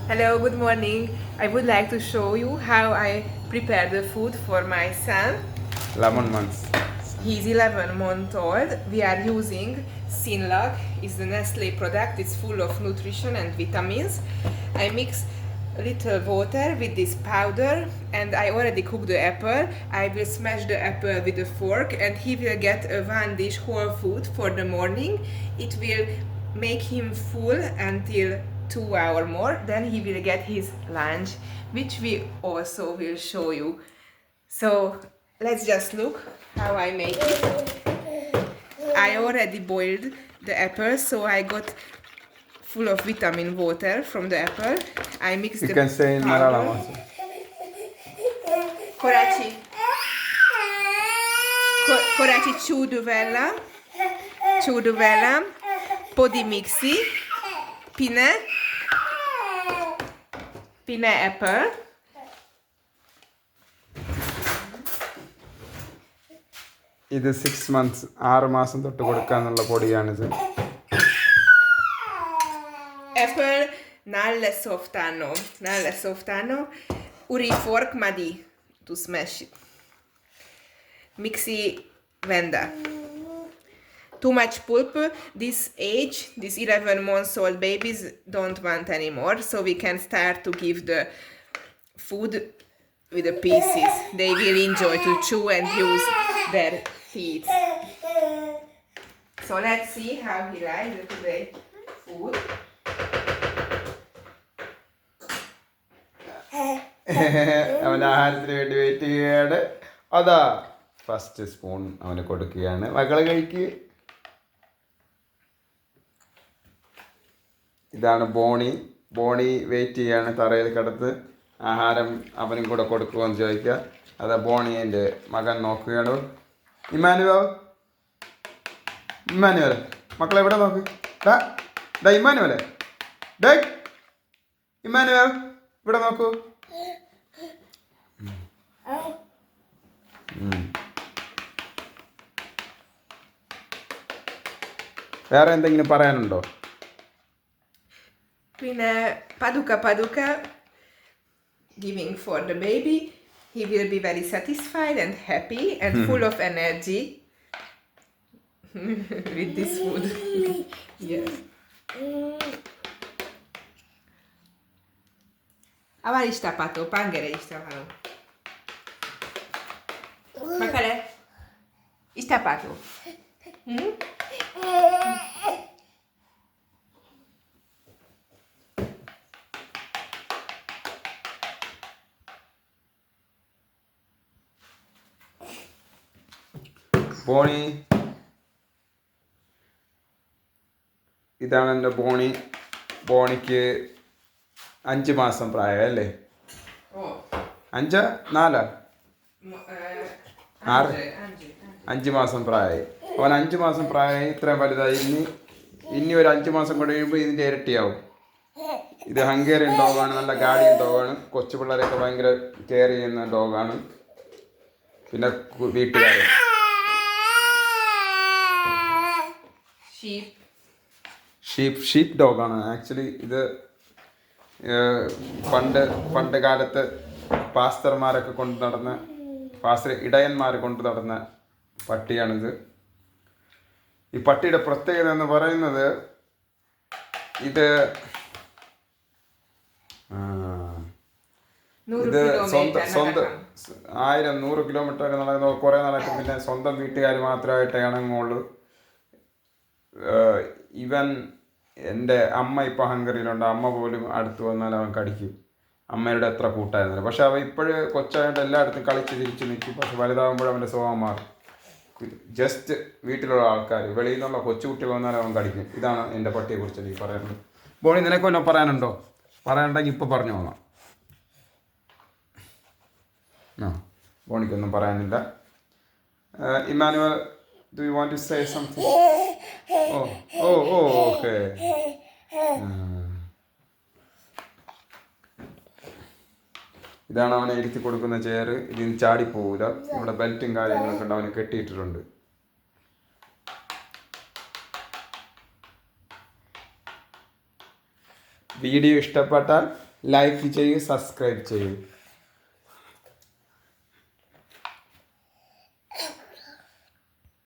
Hello, good morning. I would like to show you how I prepare the food for my son. 11 months. He's 11 months old. We are using Sinlac. It's the Nestle product. It's full of nutrition and vitamins. I mix a little water with this powder and I already cooked the apple. I will smash the apple with a fork and he will get a one dish whole food for the morning. It will make him full until 2 hours more. Then he will get his lunch, which we also will show you. So let's just look how I make it. I already boiled the apple, so I got full of vitamin water from the apple. I mixed You the can say in Malayalam powder. also. Korachi. Korachi Chuduvela, Podi Mixi, Pine apple. ഇത് 6 months 6 മാസം തൊട്ട് കൊടുക്കാനുള്ള പൊടിയാണിത്. Apple nalle softano. Uri fork madi to smash it. Mixi venda. Too much pulp. This age, these 11 months old babies don't want anymore, so we can start to give the food with the pieces. They will enjoy to chew and use their teeth. So let's see how he likes the today food. അവൻ ആഹാരത്തിന് വേണ്ടി wait ചെയ്യുകയാണ്. അതാ first spoon അവന് കൊടുക്കുകയാണ്. മക്കളെ കഴിക്കുക. ഇതാണ് ബോണി വെയിറ്റ് ചെയ്യാണ് തറയിൽ കിടത്ത്. ആഹാരം അവനും കൂടെ കൊടുക്കുമെന്ന് ചോദിക്കുക. അത് ബോണിൻ്റെ മകൻ നോക്കുകയാണ്. ഇമ്മാനുവൽ മക്കളെ എവിടെ നോക്ക്. ഇമ്മാനുവൽ ഇവിടെ നോക്കൂ. വേറെ എന്തെങ്കിലും പറയാനുണ്ടോ? പിന്നെ paduka giving for the baby. He will be very satisfied and happy and full of energy with this food. Yes. Avar istapato, pangere istapano. Makale? Istapato. Boney ഇതാണ് എൻ്റെ ബോണിക്ക് 5 മാസം പ്രായം അല്ലേ? 5 4 6 5 മാസം പ്രായമായി. അവൻ 5 മാസം പ്രായമായി. ഇത്രയും വലുതായി. ഇനി ഒരു 5 മാസം കൂടെ കഴിയുമ്പോൾ ഇതിൻ്റെ ഇരട്ടിയാവും. ഇത് ഹംഗേറിയൻ ഡോഗാണ്. നല്ല ഗാർഡിയൻ ഡോഗാണ്. കൊച്ചു പിള്ളേരെയൊക്കെ ഭയങ്കര കെയർ ചെയ്യുന്ന ഡോഗാണ്. പിന്നെ വീട്ടുകാരെ ഷീപ്പ് ഡോഗാണ് ആക്ച്വലി. ഇത് പണ്ട് കാലത്ത് പാസ്റ്റർമാരൊക്കെ കൊണ്ട് നടന്ന ഇടയന്മാർ കൊണ്ട് നടന്ന പട്ടിയാണിത്. ഈ പട്ടിയുടെ പ്രത്യേകത എന്ന് പറയുന്നത് ഇത് സ്വന്തം 100 കിലോമീറ്റർ ഒക്കെ നടക്കുന്ന കുറേ നടക്കും. പിന്നെ സ്വന്തം വീട്ടുകാർ മാത്രമായിട്ട് ഇണങ്ങുള്ളൂ. ഇവൻ എൻ്റെ അമ്മ ഇപ്പോൾ ഹംഗറിയിലുണ്ട്. അമ്മ പോലും അടുത്ത് വന്നാൽ അവൻ കടിക്കും. അമ്മയുടെ എത്ര കൂട്ടായിരുന്നില്ല. പക്ഷെ അവൻ ഇപ്പോഴും കൊച്ചായിട്ട് എല്ലായിടത്തും കളിച്ച് തിരിച്ച് നിൽക്കും. പക്ഷെ വലുതാകുമ്പോൾ അവൻ്റെ സ്വഭാവം മാറും. ജസ്റ്റ് വീട്ടിലുള്ള ആൾക്കാർ, വെളിയിൽ നിന്നുള്ള കൊച്ചുകുട്ടികൾ വന്നാൽ അവൻ കടിക്കും. ഇതാണ് എൻ്റെ പട്ടിയെക്കുറിച്ച് എനിക്ക് പറയാനുള്ളത്. ബോണി, നിനക്ക് വല്ലതും പറയാനുണ്ടോ? പറയാനുണ്ടെങ്കിൽ ഇപ്പോൾ പറഞ്ഞു പോകാം. ബോണിക്കൊന്നും പറയാനില്ല. Emmanuel, do you want to say something? Okay. ഇതാണ് അവനെ ഇരുത്തി കൊടുക്കുന്ന ചെയർ. ഇതിന് ചാടിപ്പോവില്ല. ഇവിടെ ബെൽറ്റും കാര്യങ്ങളൊക്കെ ഉണ്ട്. അവന് കെട്ടിയിട്ടിട്ടുണ്ട്. വീഡിയോ ഇഷ്ടപ്പെട്ടാൽ ലൈക്ക് ചെയ്യൂ, സബ്സ്ക്രൈബ് ചെയ്യൂ.